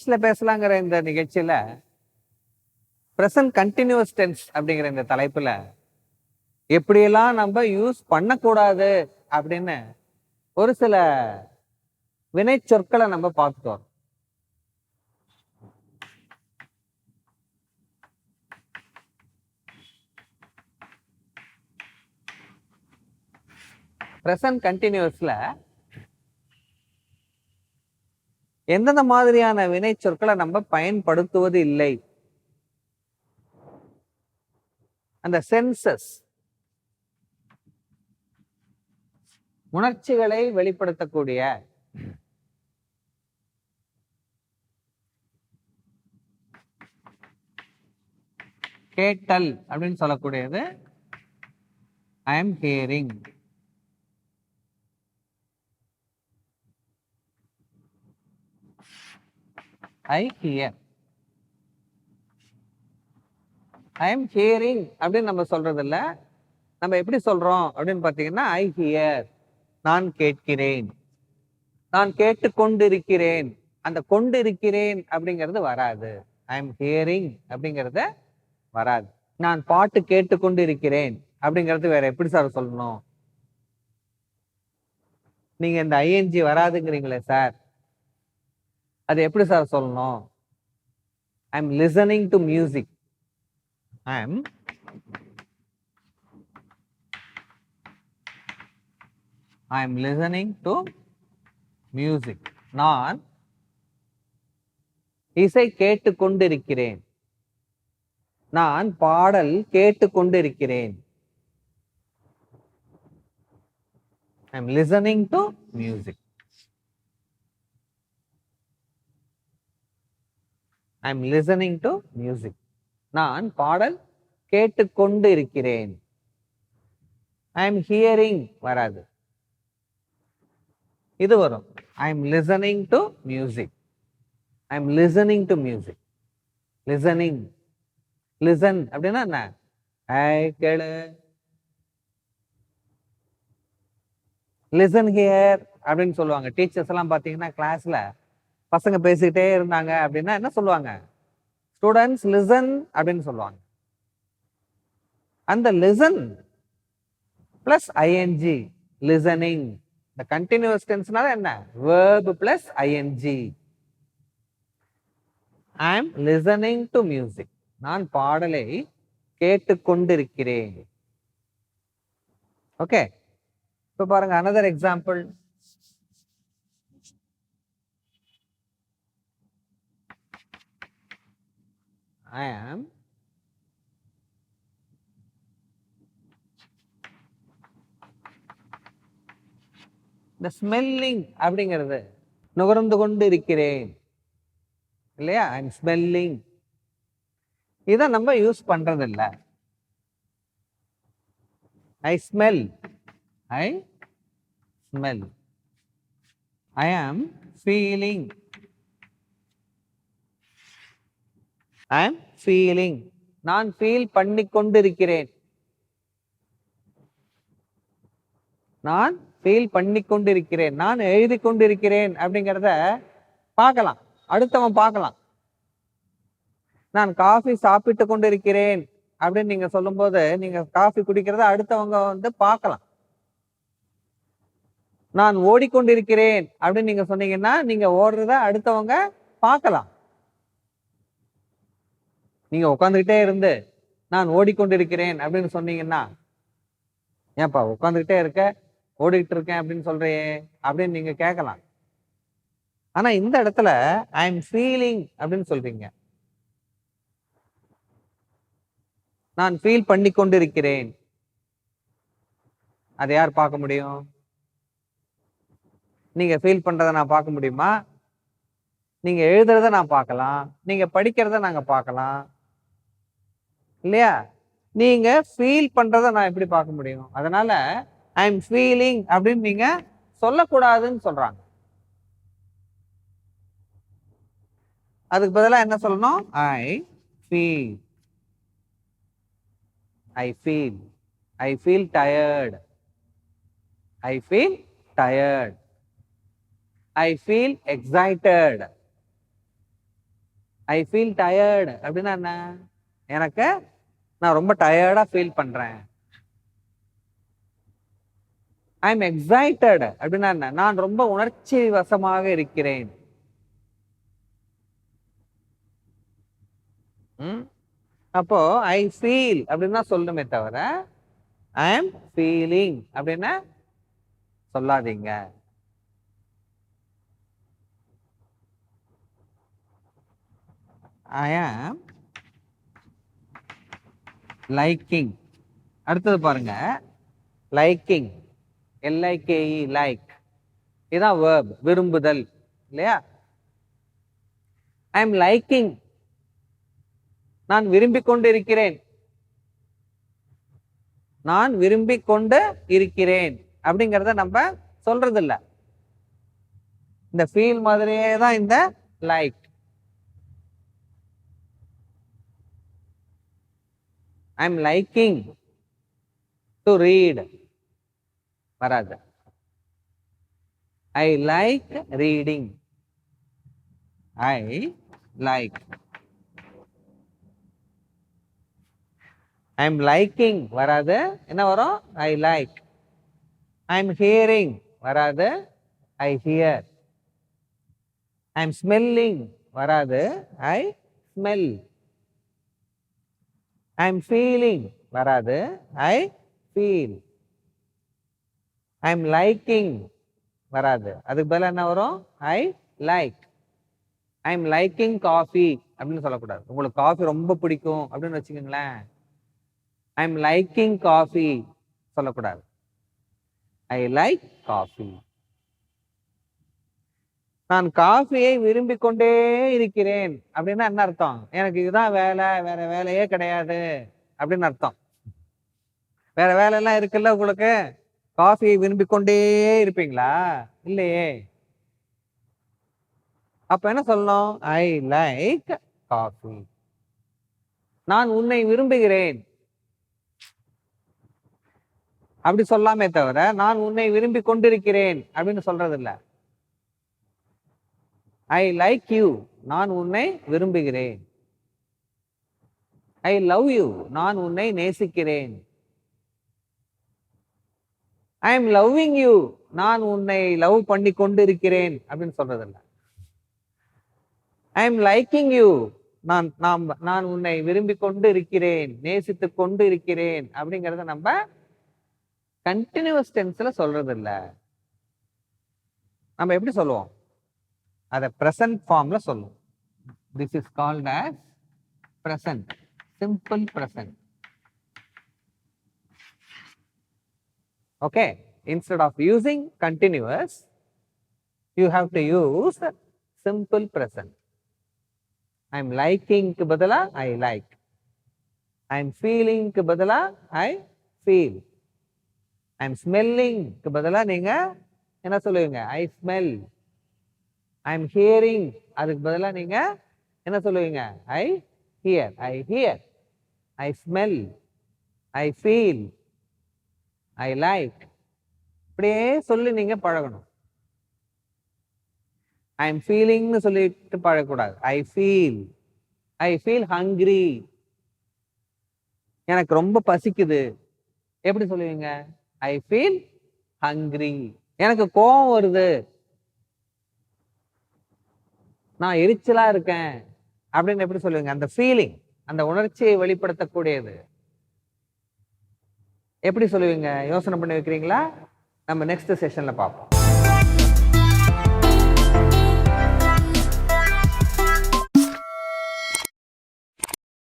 இங்கிலீஷ்ல பேசலாங்கிற இந்த நிகழ்ச்சியில பிரசன்ட் கண்டினியூஸ் டென்ஸ் அப்படிங்கிற இந்த தலைப்புல எப்படியெல்லாம் நம்ம யூஸ் பண்ணக்கூடாது அப்படின்னு ஒரு சில வினை சொற்களை நம்ம பார்த்துட்டோம். பிரசன்ட் கண்டினியூஸ்ல எந்தெந்த மாதிரியான வினை சொற்களை நம்ம பயன்படுத்துவது இல்லை, அந்த சென்சஸ் உணர்ச்சிகளை வெளிப்படுத்தக்கூடிய கேட்டல் அப்படின்னு சொல்லக்கூடியது ஐ am hearing. I hear. I am hearing அப்படின்னு நம்ம சொல்றது இல்ல. நம்ம எப்படி சொல்றோம் அப்படின்னு பாத்தீங்கன்னா ஐ ஹியர், நான் கேட்கிறேன், நான் கேட்டுக்கொண்டிருக்கிறேன். அந்த கொண்டிருக்கிறேன் அப்படிங்கிறது வராது. ஐ எம் ஹியரிங் அப்படிங்கறது வராது. நான் பாட்டு கேட்டுக்கொண்டு இருக்கிறேன் அப்படிங்கிறது வேற எப்படி சார் சொல்லணும்? நீங்க இந்த ஐஎன்ஜி வராதுங்கிறீங்களே சார், அது எப்படி சார் சொல்லணும்? I am listening to music. I am listening to music. நான் இசை கேட்டுக்கொண்டிருக்கிறேன், நான் பாடல் கேட்டுக்கொண்டிருக்கிறேன். I am listening to music. I am listening to music. நான் பாடல் கேட்டுக்கொண்டு இருக்கிறேன். ஐ எம் ஹியரிங் வராது, இது வரும். ஐ am listening to music. I am listening to music. Listening, listen அப்படின்னா என்ன? கேளு. லிசன் ஹியர் அப்படின்னு சொல்லுவாங்க. டீச்சர்ஸ் எல்லாம் பாத்தீங்கன்னா கிளாஸ்ல பசங்க பேசிக்கிட்டே இருந்தாங்க அப்படின்னா என்ன சொல்லுவாங்க? ஸ்டூடெண்ட்ஸ் லிசன் அப்படின்னு சொல்லுவாங்க. அந்த லிசன் பிளஸ் ஐஎன்ஜி, லிசனிங். இந்த கண்டினியூஸ் டென்ஸ்னால என்ன? verb plus ING. I am listening to music. நான் பாடலை கேட்டுக்கொண்டிருக்கிறேன். ஓகே, இப்ப பாருங்க another example. I am the smelling அப்படிங்கிறது நுகர்ந்து கொண்டு இருக்கிறேன் இல்லையா? ஐ எம் ஸ்மெல்லிங். இதை நம்ம யூஸ் பண்றது இல்லை. ஐ ஸ்மெல், ஐ ஸ்மெல். ஐ ஆம் ஃபீலிங், ஐ ஆம் ஃபீலிங். நான் ஃபீல் பண்ணி கொண்டிருக்கிறேன். நான் ஃபீல் பண்ணி கொண்டிருக்கிறேன். நான் எழுதி கொண்டிருக்கிறேன் அப்படிங்கிறத பார்க்கலாம், அடுத்தவன் பார்க்கலாம். நான் காஃபி சாப்பிட்டு கொண்டிருக்கிறேன் அப்படின்னு நீங்க சொல்லும் போது நீங்க காஃபி குடிக்கிறத அடுத்தவங்க வந்து பார்க்கலாம். நான் ஓடிக்கொண்டிருக்கிறேன் அப்படின்னு நீங்க சொன்னீங்கன்னா நீங்க ஓடுறத அடுத்தவங்க பார்க்கலாம். நீங்க உட்காந்துக்கிட்டே இருந்து நான் ஓடிக்கொண்டிருக்கிறேன் அப்படின்னு சொன்னீங்கன்னா, ஏன்பா உட்காந்துக்கிட்டே இருக்க, ஓடிட்டு இருக்கேன் அப்படின்னு சொல்றியே அப்படின்னு நீங்க கேட்கலாம். ஆனா இந்த இடத்துல ஐ எம் ஃபீலிங் அப்படின்னு சொல்றீங்க. நான் ஃபீல் பண்ணி கொண்டிருக்கிறேன். அதை யார் பார்க்க முடியும்? நீங்க ஃபீல் பண்றதை நான் பார்க்க முடியுமா? நீங்க எழுதுறத நான் பார்க்கலாம், நீங்க படிக்கிறத நாங்க பார்க்கலாம் இல்லையா? நீங்க ஃபீல் பண்றதை நான் எப்படி பார்க்க முடியும்? அதனால ஐ எம் ஃபீலிங் அப்படின்னு நீங்க சொல்லக்கூடாதுன்னு சொல்றாங்க. அதுக்கு பதிலாக என்ன சொல்லணும்? ஐ feel. I feel. I feel tired. I feel tired. I feel excited. I feel tired அப்படின்னா என்ன? எனக்கு நான் ரொம்ப டயர்டா ஃபீல் பண்றேன். ஐ எம் எக்ஸைட்டட் அப்படின்னா என்ன? நான் ரொம்ப உணர்ச்சி வசமாக இருக்கிறேன். அப்போ ஐ ஃபீல் அப்படின்னா சொல்லணுமே தவிர ஐ எம் ஃபீலிங் அப்படின்னா சொல்லாதீங்க. ஐ ஆம் லைக்கிங். அடுத்தது பாருங்க, லைக்கிங், LIKE, லைக், இதுதான் வேர்ப், விரும்புதல் இல்லையா? ஐ எம் லைக்கிங், நான் விரும்பிக் கொண்டு இருக்கிறேன். நான் விரும்பிக் கொண்டு இருக்கிறேன் அப்படிங்கிறத நம்ம சொல்றது இல்ல. இந்த ஃபீல் மாதிரியே தான் இந்த like. I am liking to read வராது. I like reading. I like. I am liking வராது. என்ன வரும்? I like. I am hearing வராது. I hear. I am smelling வராது. I smell. I am feeling வராது. I feel. I am liking வராது. அதுக்கு பதிலா என்ன வரும்? I like. I am liking coffee அப்படின்னு சொல்லக்கூடாது. உங்களுக்கு காஃபி ரொம்ப பிடிக்கும் அப்படின்னு வச்சுக்கோங்களேன். ஐ எம் லைக்கிங் காஃபி சொல்லக்கூடாது. I like coffee. நான் காஃபியை விரும்பிக் கொண்டே இருக்கிறேன் அப்படின்னா என்ன அர்த்தம்? எனக்கு இதுதான் வேலை, வேற வேலையே கிடையாது அப்படின்னு அர்த்தம். வேற வேலையெல்லாம் இருக்குல்ல உங்களுக்கு? காஃபியை விரும்பிக் கொண்டே இருப்பீங்களா? இல்லையே. அப்ப என்ன சொல்லணும்? I like coffee. நான் உன்னை விரும்புகிறேன் அப்படி சொல்லாமே தவிர நான் உன்னை விரும்பி கொண்டிருக்கிறேன் அப்படின்னு சொல்றது இல்ல. ஐ லைக் யூ, நான் உன்னை விரும்புகிறேன். ஐ லவ் யூ, நான் உன்னை நேசிக்கிறேன். ஐ எம் லவ்விங் யூ, நான் உன்னை லவ் பண்ணி கொண்டு இருக்கிறேன் அப்படின்னு சொல்றது இல்ல. ஐ எம் லைக்கிங் யூ, நான் உன்னை விரும்பி கொண்டு இருக்கிறேன், நேசித்து கொண்டு இருக்கிறேன் அப்படிங்கறத நம்ம கண்டினியூஸ் டென்ஸ்ல சொல்றது இல்ல. நம்ம எப்படி சொல்லுவோம்? அத பிரசன்ட் ஃபார்ம்ல சொல்லுவோம். This is called as present, simple present. Okay, instead of using continuous you have to use simple present. I am liking க்கு பதிலா I like. I am feeling க்கு பதிலா I feel. I am smelling க்கு பதிலா நீங்க என்ன சொல்லுவீங்க? I smell. I am hearing அதுக்கு பதிலா நீங்க என்ன சொல்லுவீங்க? I hear. I hear. I smell. I feel. I like. இப்படியே சொல்லி நீங்க பழகணும். ஐ எம் ஃபீலிங்னு சொல்லிட்டு பழகக்கூடாது. I feel. I feel hungry. எனக்கு ரொம்ப பசிக்குது. எப்படி சொல்லுவீங்க? I feel hungry. எனக்கு கோபம் வருது, நான் எரிச்சலா இருக்கேன் அப்படின்னு எப்படி சொல்லுவீங்க? அந்த ஃபீலிங், அந்த உணர்ச்சியை வெளிப்படுத்தக்கூடியது எப்படி சொல்லுவீங்க? யோசனை பண்ணி வைக்கிறீங்களா? நம்ம நெக்ஸ்ட் செஷன்ல பார்ப்போம்.